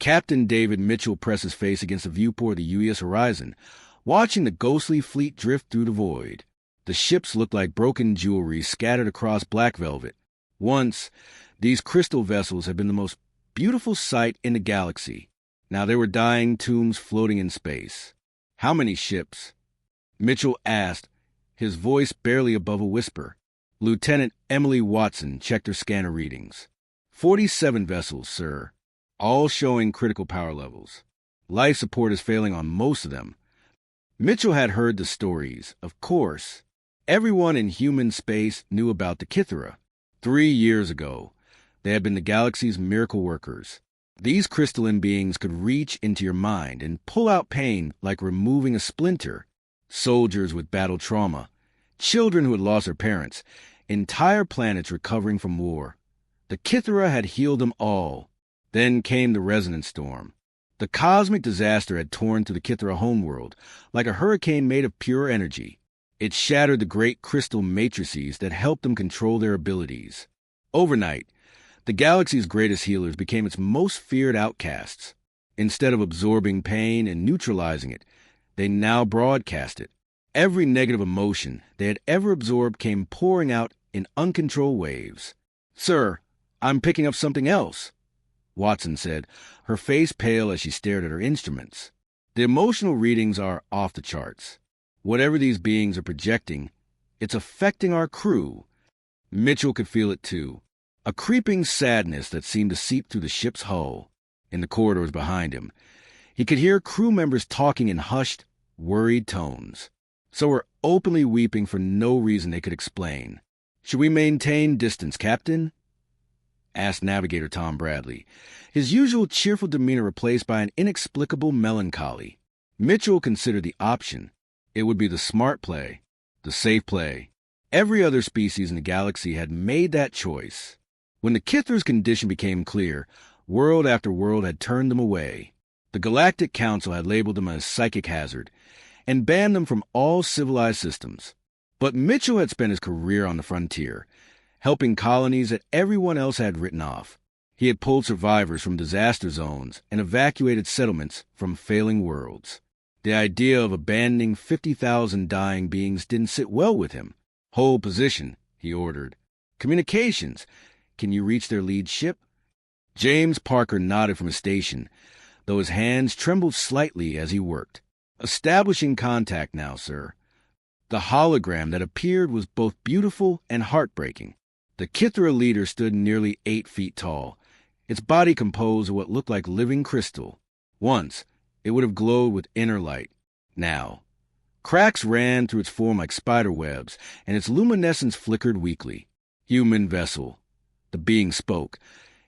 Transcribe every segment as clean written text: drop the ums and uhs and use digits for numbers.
Captain David Mitchell pressed his face against the viewport of the U.S. horizon, watching the ghostly fleet drift through the void. The ships looked like broken jewelry scattered across black velvet. Once, these crystal vessels had been the most beautiful sight in the galaxy. Now they were dying tombs floating in space. How many ships? Mitchell asked, his voice barely above a whisper. Lieutenant Emily Watson checked her scanner readings. 47 vessels, sir, all showing critical power levels. Life support is failing on most of them. Mitchell had heard the stories, of course. Everyone in human space knew about the Kythera. 3 years ago, they had been the galaxy's miracle workers. These crystalline beings could reach into your mind and pull out pain like removing a splinter. Soldiers with battle trauma, children who had lost their parents, entire planets recovering from war. The Kythera had healed them all. Then came the resonance storm. The cosmic disaster had torn through the Kythera homeworld like a hurricane made of pure energy. It shattered the great crystal matrices that helped them control their abilities. Overnight, the galaxy's greatest healers became its most feared outcasts. Instead of absorbing pain and neutralizing it, they now broadcast it. Every negative emotion they had ever absorbed came pouring out in uncontrolled waves. "Sir, I'm picking up something else," Watson said, her face pale as she stared at her instruments. "The emotional readings are off the charts. Whatever these beings are projecting, it's affecting our crew." Mitchell could feel it too, a creeping sadness that seemed to seep through the ship's hull. In the corridors behind him, he could hear crew members talking in hushed, worried tones. Some were openly weeping for no reason they could explain. "Should we maintain distance, Captain?" asked Navigator Tom Bradley, his usual cheerful demeanor replaced by an inexplicable melancholy. Mitchell considered the option. It would be the smart play, the safe play. Every other species in the galaxy had made that choice. When the Kythera's condition became clear, world after world had turned them away. The Galactic Council had labeled them a psychic hazard and banned them from all civilized systems. But Mitchell had spent his career on the frontier, helping colonies that everyone else had written off. He had pulled survivors from disaster zones and evacuated settlements from failing worlds. The idea of abandoning 50,000 dying beings didn't sit well with him. "Hold position," he ordered. "Communications. Can you reach their lead ship?" James Parker nodded from his station, though his hands trembled slightly as he worked. "Establishing contact now, sir." The hologram that appeared was both beautiful and heartbreaking. The Kythera leader stood nearly 8 feet tall, its body composed of what looked like living crystal. Once, it would have glowed with inner light. Now, cracks ran through its form like spider webs, and its luminescence flickered weakly. "Human vessel," the being spoke,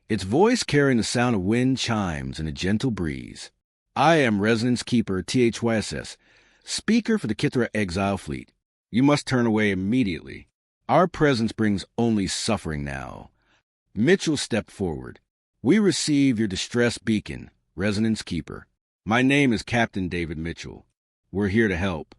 its voice carrying the sound of wind chimes in a gentle breeze. "I am Resonance Keeper THYSS, speaker for the Kythera Exile Fleet. You must turn away immediately. Our presence brings only suffering now." Mitchell stepped forward. "We receive your distress beacon, Resonance Keeper. My name is Captain David Mitchell. We're here to help."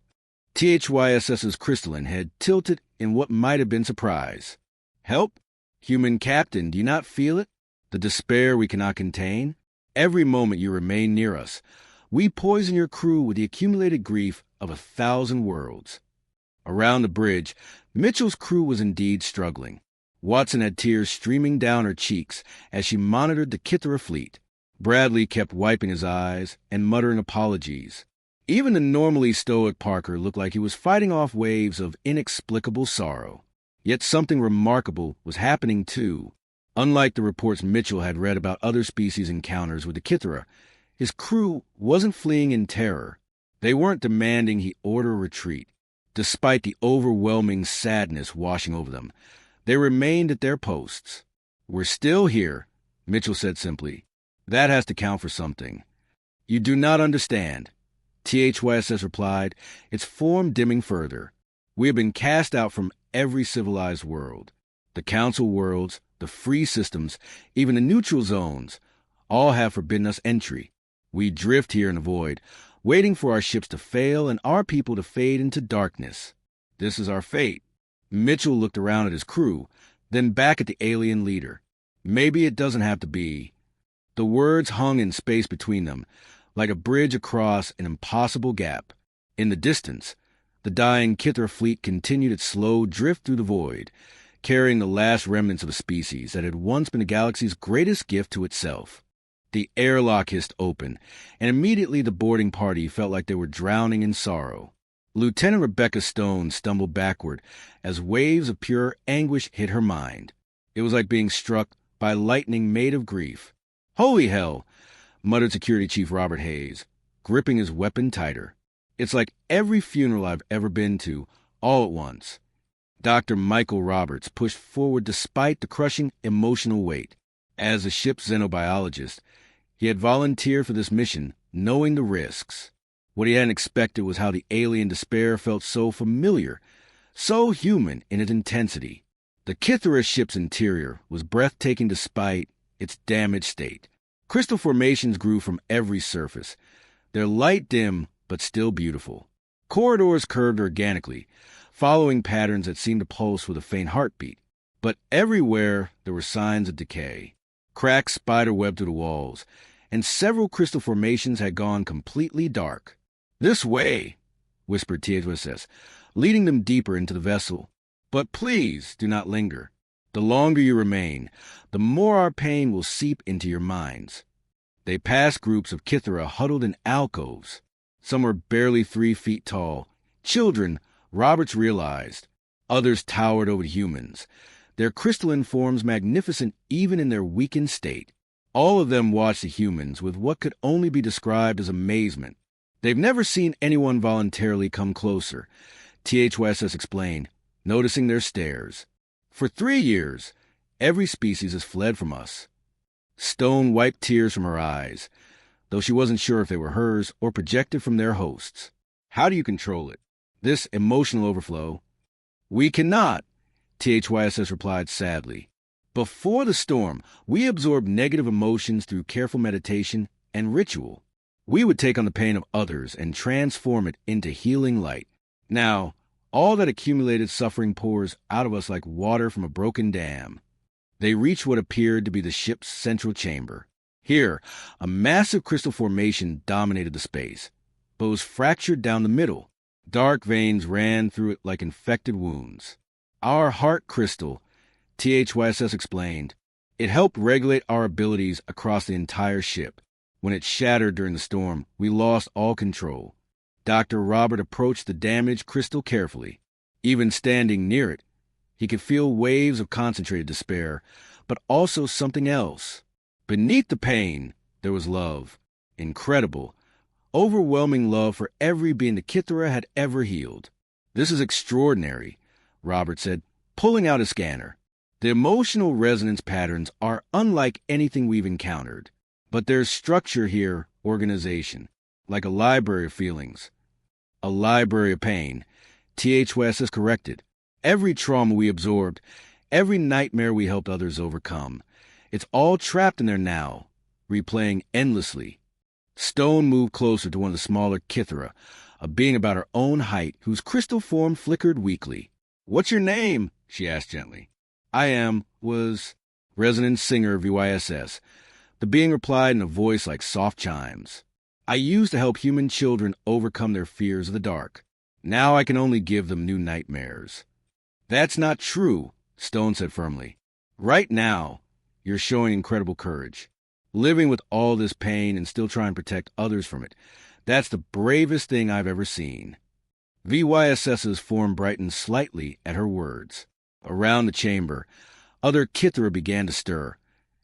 THYSS's crystalline head tilted in what might have been surprise. "Help? Human Captain, do you not feel it? The despair we cannot contain? Every moment you remain near us, we poison your crew with the accumulated grief of 1,000 worlds." Around the bridge, Mitchell's crew was indeed struggling. Watson had tears streaming down her cheeks as she monitored the Kythera fleet. Bradley kept wiping his eyes and muttering apologies. Even the normally stoic Parker looked like he was fighting off waves of inexplicable sorrow. Yet something remarkable was happening too. Unlike the reports Mitchell had read about other species' encounters with the Kythera, his crew wasn't fleeing in terror. They weren't demanding he order a retreat. Despite the overwhelming sadness washing over them, they remained at their posts. "We're still here," Mitchell said simply. "That has to count for something." "You do not understand," THYSS replied, its form dimming further. "We have been cast out from every civilized world. The council worlds, the free systems, even the neutral zones, all have forbidden us entry. We drift here in the void, waiting for our ships to fail and our people to fade into darkness. This is our fate." Mitchell looked around at his crew, then back at the alien leader. "Maybe it doesn't have to be." The words hung in space between them, like a bridge across an impossible gap. In the distance, the dying Kithra fleet continued its slow drift through the void, carrying the last remnants of a species that had once been the galaxy's greatest gift to itself. The airlock hissed open, and immediately the boarding party felt like they were drowning in sorrow. Lieutenant Rebecca Stone stumbled backward as waves of pure anguish hit her mind. It was like being struck by lightning made of grief. "Holy hell," muttered Security Chief Robert Hayes, gripping his weapon tighter. "It's like every funeral I've ever been to, all at once." Dr. Michael Roberts pushed forward despite the crushing emotional weight. As a ship's xenobiologist, he had volunteered for this mission, knowing the risks. What he hadn't expected was how the alien despair felt so familiar, so human in its intensity. The Kithra ship's interior was breathtaking despite its damaged state. Crystal formations grew from every surface, their light dim but still beautiful. Corridors curved organically, following patterns that seemed to pulse with a faint heartbeat. But everywhere there were signs of decay. Cracks spiderwebbed through the walls, and several crystal formations had gone completely dark. "This way," whispered THSS, leading them deeper into the vessel. "But please do not linger. The longer you remain, the more our pain will seep into your minds." They passed groups of Kithra huddled in alcoves. Some were barely 3 feet tall. Children, Roberts realized. Others towered over humans, their crystalline forms magnificent even in their weakened state. All of them watched the humans with what could only be described as amazement. "They've never seen anyone voluntarily come closer," THYSS explained, noticing their stares. "For 3 years, every species has fled from us." Stone wiped tears from her eyes, though she wasn't sure if they were hers or projected from their hosts. "How do you control it? This emotional overflow?" "We cannot," THYSS replied sadly. "Before the storm, we absorbed negative emotions through careful meditation and ritual. We would take on the pain of others and transform it into healing light. Now, all that accumulated suffering pours out of us like water from a broken dam." They reached what appeared to be the ship's central chamber. Here, a massive crystal formation dominated the space, but was fractured down the middle. Dark veins ran through it like infected wounds. "Our heart crystal," THYSS explained. "It helped regulate our abilities across the entire ship. When it shattered during the storm, we lost all control." Dr. Robert approached the damaged crystal carefully. Even standing near it, he could feel waves of concentrated despair, but also something else. Beneath the pain, there was love. Incredible, overwhelming love for every being the Kithra had ever healed. "This is extraordinary," Robert said, pulling out a scanner. "The emotional resonance patterns are unlike anything we've encountered. But there's structure here, organization, like a library of feelings. A library of pain," THYSS corrected. "Every trauma we absorbed, every nightmare we helped others overcome, it's all trapped in there now, replaying endlessly." Stone moved closer to one of the smaller Kithra, a being about her own height whose crystal form flickered weakly. "What's your name?" she asked gently. Was resonant singer VYSS. The being replied in a voice like soft chimes. "I used to help human children overcome their fears of the dark. Now I can only give them new nightmares." "That's not true," Stone said firmly. "Right now, you're showing incredible courage. Living with all this pain and still trying to protect others from it, that's the bravest thing I've ever seen." VYSS's form brightened slightly at her words. Around the chamber, other Kithra began to stir,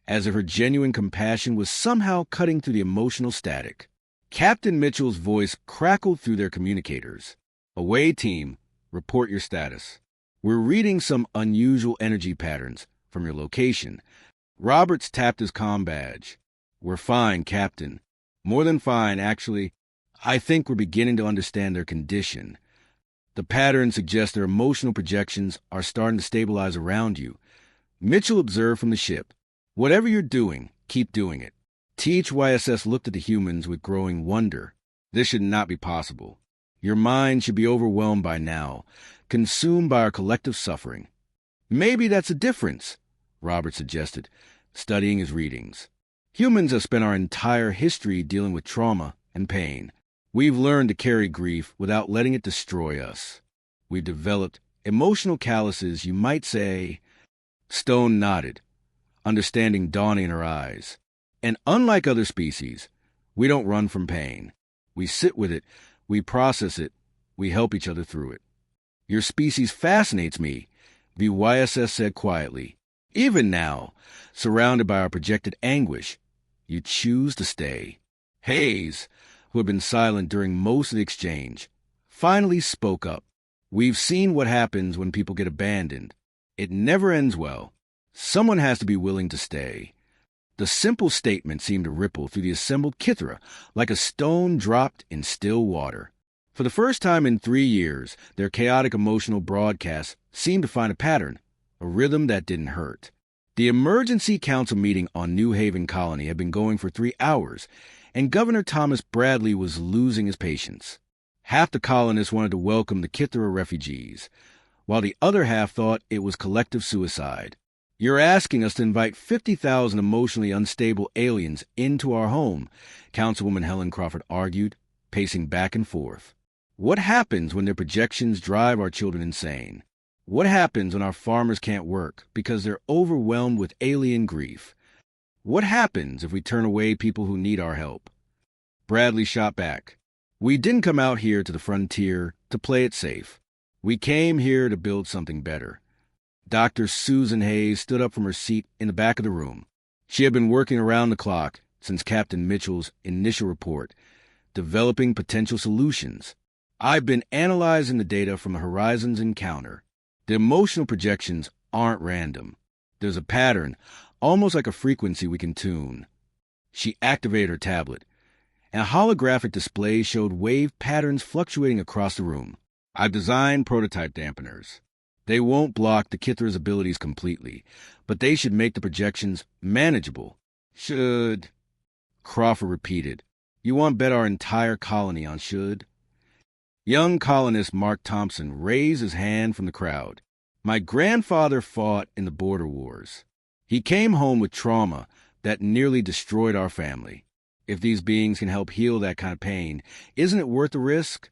as if her genuine compassion was somehow cutting through the emotional static. Captain Mitchell's voice crackled through their communicators. "Away, team. Report your status. We're reading some unusual energy patterns from your location." Roberts tapped his comm badge. "We're fine, Captain. More than fine, actually. I think we're beginning to understand their condition. The patterns suggest their emotional projections are starting to stabilize around you." Mitchell observed from the ship. "Whatever you're doing, keep doing it." THYSS looked at the humans with growing wonder. This should not be possible. Your mind should be overwhelmed by now, consumed by our collective suffering. "Maybe that's a difference," Robert suggested, studying his readings. Humans have spent our entire history dealing with trauma and pain. We've learned to carry grief without letting it destroy us. We've developed emotional calluses, you might say. Stone nodded, understanding dawning in her eyes. And unlike other species, we don't run from pain. We sit with it, we process it, we help each other through it. Your species fascinates me, VYSS said quietly. Even now, surrounded by our projected anguish, you choose to stay. Hayes, who had been silent during most of the exchange, finally spoke up. We've seen what happens when people get abandoned. It never ends well. Someone has to be willing to stay. The simple statement seemed to ripple through the assembled Kithra like a stone dropped in still water. For the first time in 3 years, their chaotic emotional broadcasts seemed to find a pattern, a rhythm that didn't hurt. The emergency council meeting on New Haven Colony had been going for 3 hours, and Governor Thomas Bradley was losing his patience. Half the colonists wanted to welcome the Kithra refugees, while the other half thought it was collective suicide. You're asking us to invite 50,000 emotionally unstable aliens into our home, Councilwoman Helen Crawford argued, pacing back and forth. What happens when their projections drive our children insane? What happens when our farmers can't work because they're overwhelmed with alien grief? What happens if we turn away people who need our help? Bradley shot back. We didn't come out here to the frontier to play it safe. We came here to build something better. Dr. Susan Hayes stood up from her seat in the back of the room. She had been working around the clock since Captain Mitchell's initial report, developing potential solutions. I've been analyzing the data from the Horizons encounter. The emotional projections aren't random. There's a pattern, almost like a frequency we can tune. She activated her tablet, and a holographic display showed wave patterns fluctuating across the room. I've designed prototype dampeners. They won't block the Kithra's abilities completely, but they should make the projections manageable. Should, Crawford repeated. You want to bet our entire colony on should? Young colonist Mark Thompson raised his hand from the crowd. My grandfather fought in the border wars. He came home with trauma that nearly destroyed our family. If these beings can help heal that kind of pain, isn't it worth the risk?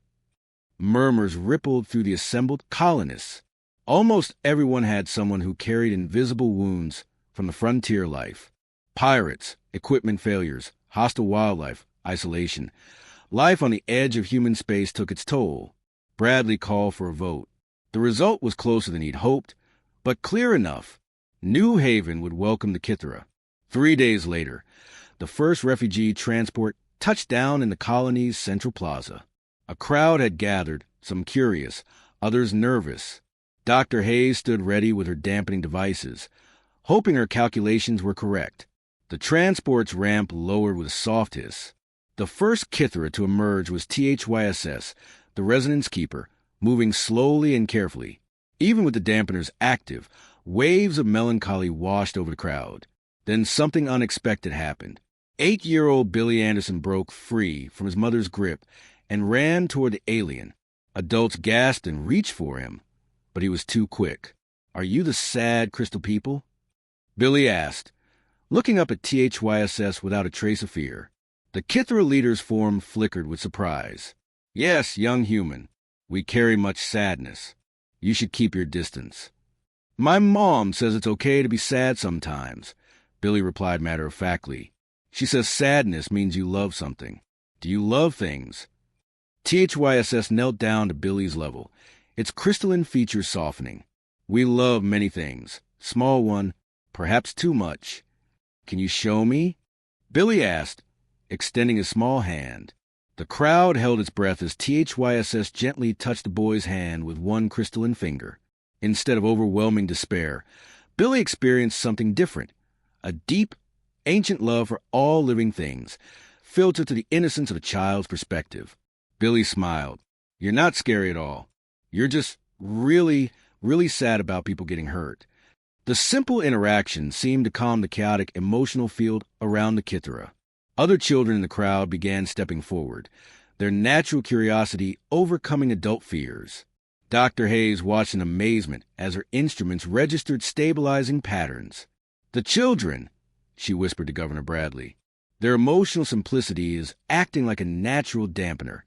Murmurs rippled through the assembled colonists. Almost everyone had someone who carried invisible wounds from the frontier life. Pirates, equipment failures, hostile wildlife, isolation. Life on the edge of human space took its toll. Bradley called for a vote. The result was closer than he'd hoped, but clear enough. New Haven would welcome the Kithra. 3 days later, the first refugee transport touched down in the colony's central plaza. A crowd had gathered, some curious, others nervous. Dr. Hayes stood ready with her dampening devices, hoping her calculations were correct. The transport's ramp lowered with a soft hiss. The first Kithra to emerge was THYSS, the Resonance Keeper, moving slowly and carefully. Even with the dampeners active, waves of melancholy washed over the crowd. Then something unexpected happened. 8-year-old Billy Anderson broke free from his mother's grip and ran toward the alien. Adults gasped and reached for him, but he was too quick. Are you the sad crystal people? Billy asked, looking up at THYSS without a trace of fear. The Kithra leader's form flickered with surprise. Yes, young human. We carry much sadness. You should keep your distance. My mom says it's okay to be sad sometimes, Billy replied matter-of-factly. She says sadness means you love something. Do you love things? THYSS knelt down to Billy's level, its crystalline features softening. We love many things. Small one, perhaps too much. Can you show me? Billy asked, extending a small hand. The crowd held its breath as THYSS gently touched the boy's hand with one crystalline finger. Instead of overwhelming despair, Billy experienced something different. A deep, ancient love for all living things, filtered to the innocence of a child's perspective. Billy smiled. You're not scary at all. You're just really, really sad about people getting hurt. The simple interaction seemed to calm the chaotic emotional field around the Kithra. Other children in the crowd began stepping forward, their natural curiosity overcoming adult fears. Dr. Hayes watched in amazement as her instruments registered stabilizing patterns. The children, she whispered to Governor Bradley. Their emotional simplicity is acting like a natural dampener.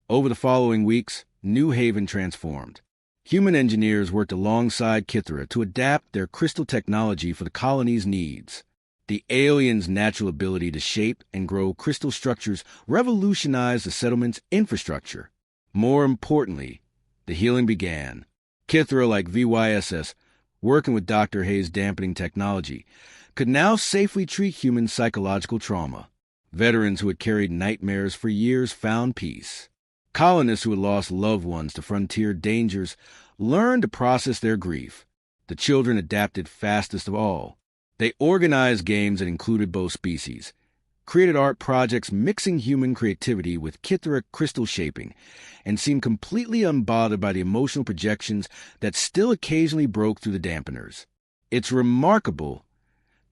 Over the following weeks, New Haven transformed. Human engineers worked alongside Kithra to adapt their crystal technology for the colony's needs. The aliens' natural ability to shape and grow crystal structures revolutionized the settlement's infrastructure. More importantly, the healing began. Kithra, like VYSS, working with Dr. Hayes' dampening technology, could now safely treat human psychological trauma. Veterans who had carried nightmares for years found peace. Colonists who had lost loved ones to frontier dangers learned to process their grief. The children adapted fastest of all. They organized games that included both species, created art projects mixing human creativity with Kithra crystal shaping, and seemed completely unbothered by the emotional projections that still occasionally broke through the dampeners. It's remarkable,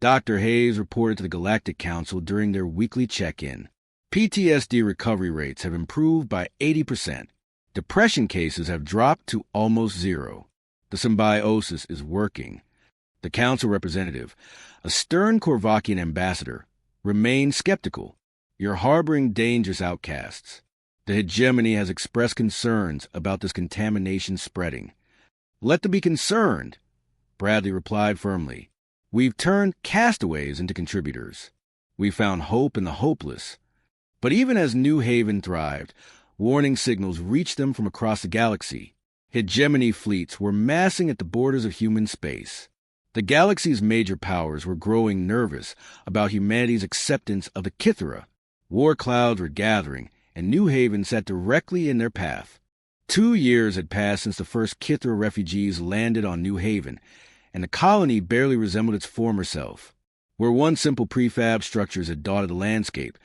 Dr. Hayes reported to the Galactic Council during their weekly check-in. PTSD recovery rates have improved by 80%. Depression cases have dropped to almost zero. The symbiosis is working. The council representative, a stern Korvakian ambassador, remained skeptical. You're harboring dangerous outcasts. The hegemony has expressed concerns about this contamination spreading. Let them be concerned, Bradley replied firmly. We've turned castaways into contributors. We found hope in the hopeless. But even as New Haven thrived, warning signals reached them from across the galaxy. Hegemony fleets were massing at the borders of human space. The galaxy's major powers were growing nervous about humanity's acceptance of the Kithra. War clouds were gathering, and New Haven sat directly in their path. 2 years had passed since the first Kithra refugees landed on New Haven, and the colony barely resembled its former self. Where once simple prefab structures had dotted the landscape,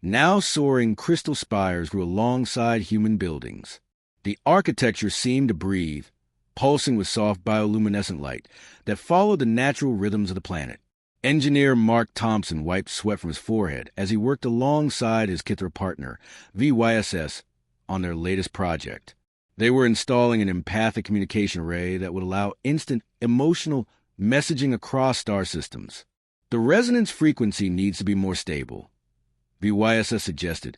now soaring crystal spires grew alongside human buildings. The architecture seemed to breathe, pulsing with soft bioluminescent light that followed the natural rhythms of the planet. Engineer Mark Thompson wiped sweat from his forehead as he worked alongside his Kithra partner, VYSS, on their latest project. They were installing an empathic communication array that would allow instant, emotional messaging across star systems. The resonance frequency needs to be more stable, VYSS suggested,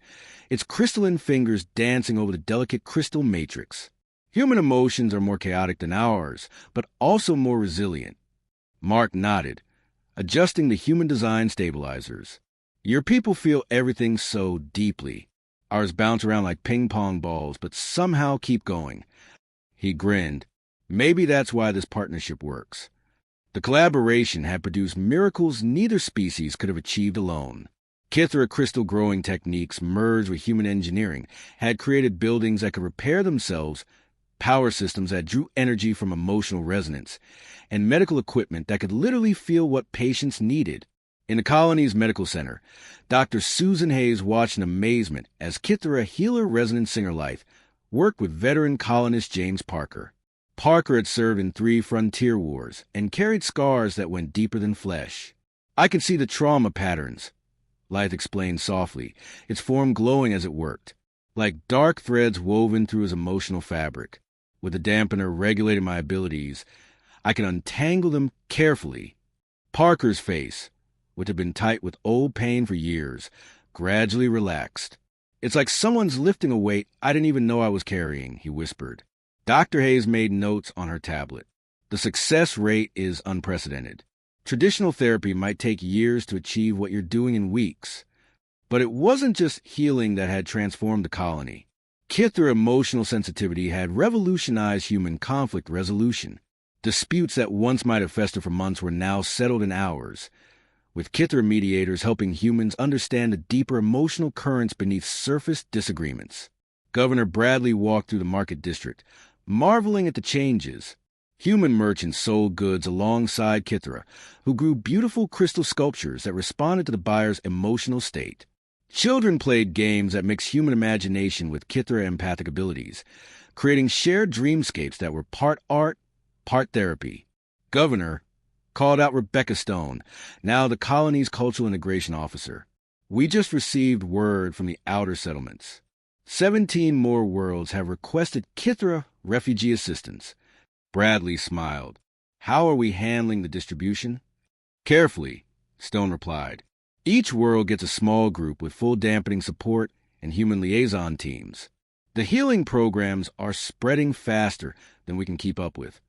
its crystalline fingers dancing over the delicate crystal matrix. Human emotions are more chaotic than ours, but also more resilient. Mark nodded, adjusting the human design stabilizers. Your people feel everything so deeply. Ours bounce around like ping-pong balls, but somehow keep going. He grinned. Maybe that's why this partnership works. The collaboration had produced miracles neither species could have achieved alone. Kithra crystal growing techniques merged with human engineering had created buildings that could repair themselves, power systems that drew energy from emotional resonance, and medical equipment that could literally feel what patients needed. In the colony's medical center, Dr. Susan Hayes watched in amazement as Kithra healer resonant singer life worked with veteran colonist James Parker. Parker had served in 3 frontier wars and carried scars that went deeper than flesh. I could see the trauma patterns, Lyth explained softly, its form glowing as it worked, like dark threads woven through his emotional fabric. With the dampener regulating my abilities, I could untangle them carefully. Parker's face, which had been tight with old pain for years, gradually relaxed. It's like someone's lifting a weight I didn't even know I was carrying, he whispered. Dr. Hayes made notes on her tablet. The success rate is unprecedented. Traditional therapy might take years to achieve what you're doing in weeks. But it wasn't just healing that had transformed the colony. Kithra emotional sensitivity had revolutionized human conflict resolution. Disputes that once might have festered for months were now settled in hours, with Kithra mediators helping humans understand the deeper emotional currents beneath surface disagreements. Governor Bradley walked through the market district, marveling at the changes. Human merchants sold goods alongside Kithra, who grew beautiful crystal sculptures that responded to the buyer's emotional state. Children played games that mixed human imagination with Kithra empathic abilities, creating shared dreamscapes that were part art, part therapy. Governor called out Rebecca Stone, now the colony's cultural integration officer. We just received word from the outer settlements. 17 more worlds have requested Kithra refugee assistance. Bradley smiled. How are we handling the distribution? Carefully, Stone replied. Each world gets a small group with full dampening support and human liaison teams. The healing programs are spreading faster than we can keep up with.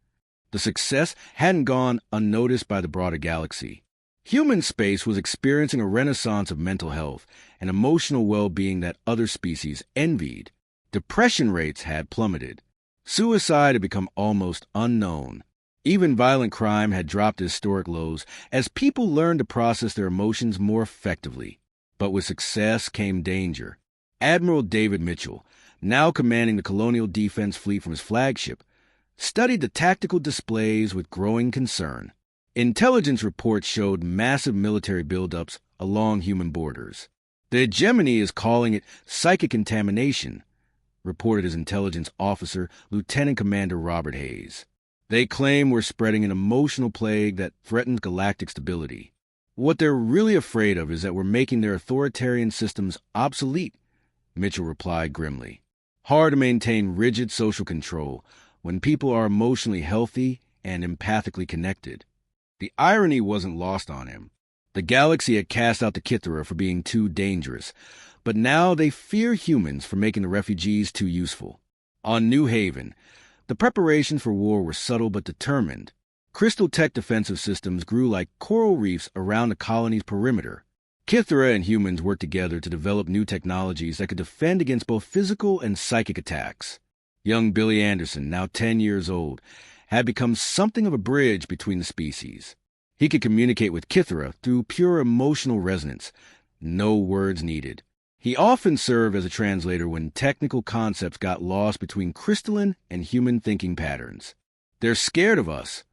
The success hadn't gone unnoticed by the broader galaxy. Human space was experiencing a renaissance of mental health and emotional well-being that other species envied. Depression rates had plummeted. Suicide had become almost unknown. Even violent crime had dropped to historic lows as people learned to process their emotions more effectively. But with success came danger. Admiral David Mitchell, now commanding the Colonial Defense Fleet from his flagship, studied the tactical displays with growing concern. Intelligence reports showed massive military buildups along human borders. The hegemony is calling it psychic contamination, reported his intelligence officer, Lieutenant Commander Robert Hayes. They claim we're spreading an emotional plague that threatens galactic stability. What they're really afraid of is that we're making their authoritarian systems obsolete, Mitchell replied grimly. Hard to maintain rigid social control when people are emotionally healthy and empathically connected. The irony wasn't lost on him. The galaxy had cast out the Kithera for being too dangerous, but now they fear humans for making the refugees too useful. On New Haven, the preparations for war were subtle but determined. Crystal Tech defensive systems grew like coral reefs around the colony's perimeter. Kithera and humans worked together to develop new technologies that could defend against both physical and psychic attacks. Young Billy Anderson, now 10 years old, had become something of a bridge between the species. He could communicate with Kithera through pure emotional resonance, no words needed. He often served as a translator when technical concepts got lost between crystalline and human thinking patterns. They're scared of us,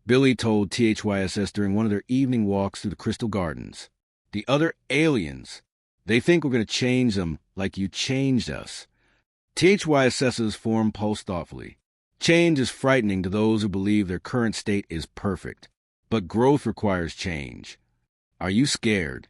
Billy told THYSS during one of their evening walks through the Crystal Gardens. The other aliens. They think we're going to change them like you changed us. THYSS's form pulsed thoughtfully. Change is frightening to those who believe their current state is perfect. But growth requires change. Are you scared?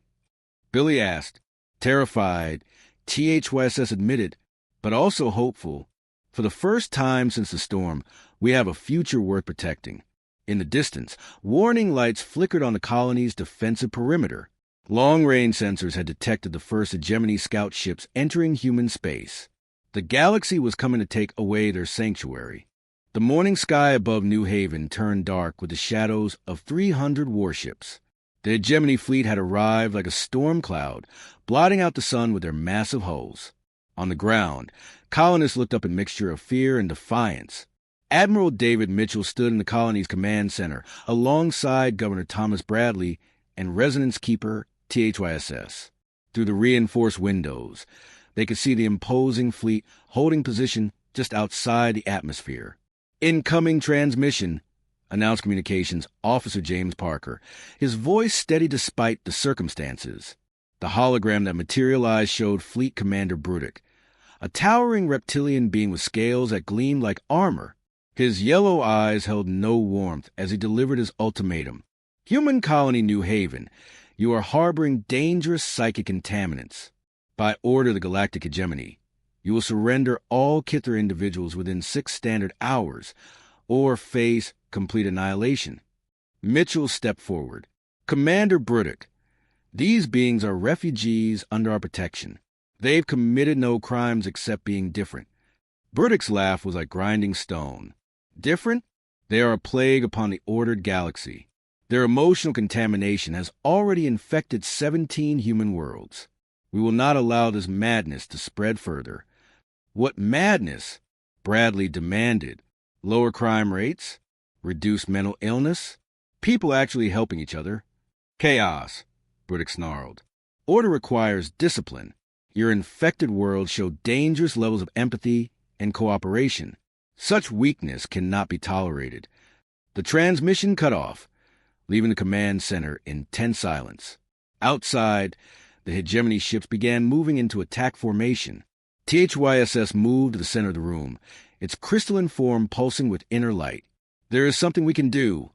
Billy asked. Terrified, THYSS admitted, but also hopeful. For the first time since the storm, we have a future worth protecting. In the distance, warning lights flickered on the colony's defensive perimeter. Long-range sensors had detected the first hegemony scout ships entering human space. The galaxy was coming to take away their sanctuary. The morning sky above New Haven turned dark with the shadows of 300 warships. The hegemony fleet had arrived like a storm cloud, blotting out the sun with their massive hulls. On the ground, colonists looked up in mixture of fear and defiance. Admiral David Mitchell stood in the colony's command center alongside Governor Thomas Bradley and Resonance Keeper THYSS. Through the reinforced windows, they could see the imposing fleet holding position just outside the atmosphere. Incoming transmission, announced Communications Officer James Parker, his voice steady despite the circumstances. The hologram that materialized showed Fleet Commander Brudick, a towering reptilian being with scales that gleamed like armor. His yellow eyes held no warmth as he delivered his ultimatum. Human colony New Haven, you are harboring dangerous psychic contaminants. By order of the Galactic Hegemony, you will surrender all Kithera individuals within 6 standard hours, or face complete annihilation. Mitchell stepped forward. Commander Brudick, these beings are refugees under our protection. They've committed no crimes except being different. Brudick's laugh was like grinding stone. Different? They are a plague upon the ordered galaxy. Their emotional contamination has already infected 17 human worlds. We will not allow this madness to spread further. What madness? Bradley demanded. Lower crime rates? Reduced mental illness? People actually helping each other? Chaos, Brudick snarled. Order requires discipline. Your infected worlds show dangerous levels of empathy and cooperation. Such weakness cannot be tolerated. The transmission cut off, leaving the command center in tense silence. Outside, the hegemony ships began moving into attack formation. THYSS moved to the center of the room, its crystalline form pulsing with inner light. There is something we can do,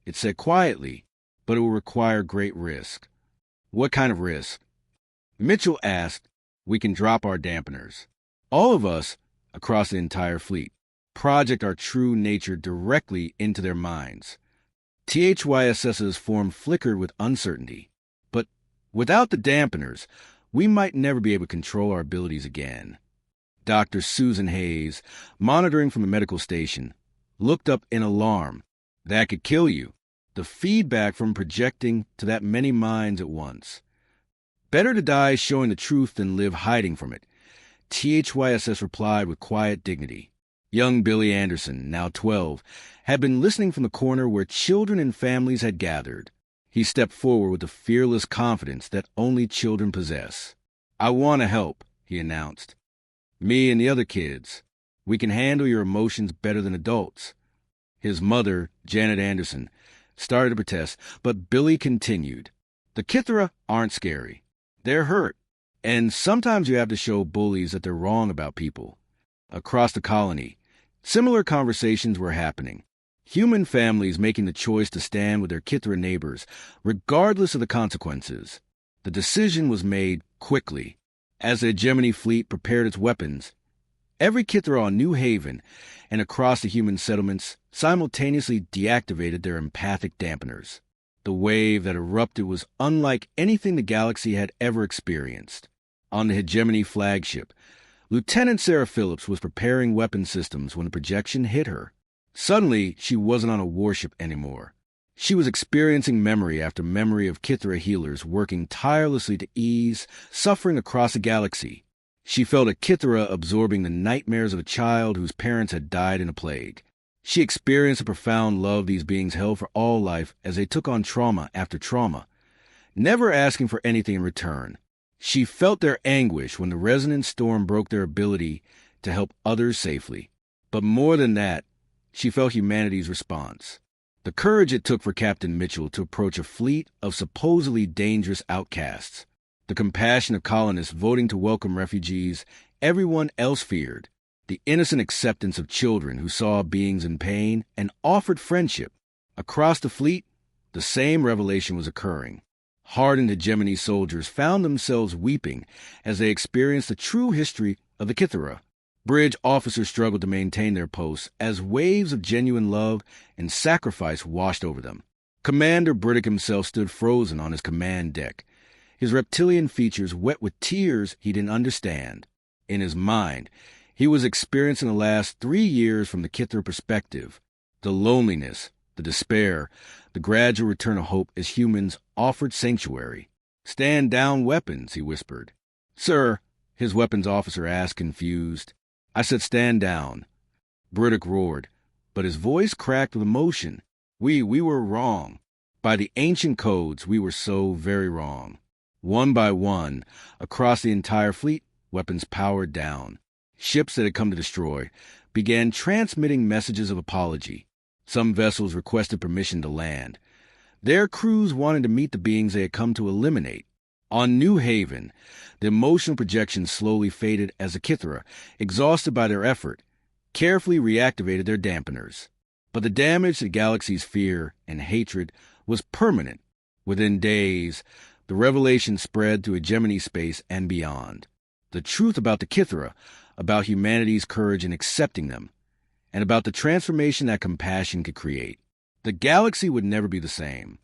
it said quietly, but it will require great risk. What kind of risk? Mitchell asked. We can drop our dampeners. All of us, across the entire fleet, project our true nature directly into their minds. THYSS's form flickered with uncertainty. But without the dampeners, we might never be able to control our abilities again. Dr. Susan Hayes, monitoring from the medical station, looked up in alarm. That could kill you. The feedback from projecting to that many minds at once. Better to die showing the truth than live hiding from it. THYSS replied with quiet dignity. Young Billy Anderson, now 12, had been listening from the corner where children and families had gathered. He stepped forward with the fearless confidence that only children possess. "I want to help," he announced. "Me and the other kids. We can handle your emotions better than adults." His mother, Janet Anderson, started to protest, but Billy continued. "The Kithra aren't scary. They're hurt. And sometimes you have to show bullies that they're wrong about people." Across the colony, similar conversations were happening. Human families making the choice to stand with their Kithra neighbors, regardless of the consequences. The decision was made quickly. As the hegemony fleet prepared its weapons, every Kithra on New Haven and across the human settlements simultaneously deactivated their empathic dampeners. The wave that erupted was unlike anything the galaxy had ever experienced. On the hegemony flagship, Lieutenant Sarah Phillips was preparing weapon systems when the projection hit her. Suddenly, she wasn't on a warship anymore. She was experiencing memory after memory of Kithra healers working tirelessly to ease suffering across the galaxy. She felt a Kithra absorbing the nightmares of a child whose parents had died in a plague. She experienced the profound love these beings held for all life as they took on trauma after trauma, never asking for anything in return. She felt their anguish when the resonant storm broke their ability to help others safely. But more than that, she felt humanity's response. The courage it took for Captain Mitchell to approach a fleet of supposedly dangerous outcasts. The compassion of colonists voting to welcome refugees everyone else feared. The innocent acceptance of children who saw beings in pain and offered friendship. Across the fleet, the same revelation was occurring. Hardened hegemony soldiers found themselves weeping as they experienced the true history of the Kithra. Bridge officers struggled to maintain their posts as waves of genuine love and sacrifice washed over them. Commander Briddick himself stood frozen on his command deck, his reptilian features wet with tears he didn't understand. In his mind, he was experiencing the last 3 years from the Kithra perspective. The loneliness, the despair, the gradual return of hope as humans offered sanctuary. "Stand down weapons," he whispered. "Sir," his weapons officer asked, confused. "I said stand down." Briddick roared, but his voice cracked with emotion. We were wrong. By the ancient codes, we were so very wrong." One by one, across the entire fleet, weapons powered down. Ships that had come to destroy began transmitting messages of apology. Some vessels requested permission to land. Their crews wanted to meet the beings they had come to eliminate. On New Haven, the emotional projections slowly faded as the Kithra, exhausted by their effort, carefully reactivated their dampeners. But the damage to the galaxy's fear and hatred was permanent. Within days, the revelation spread through hegemony space and beyond. The truth about the Kithra, about humanity's courage in accepting them, and about the transformation that compassion could create. The galaxy would never be the same.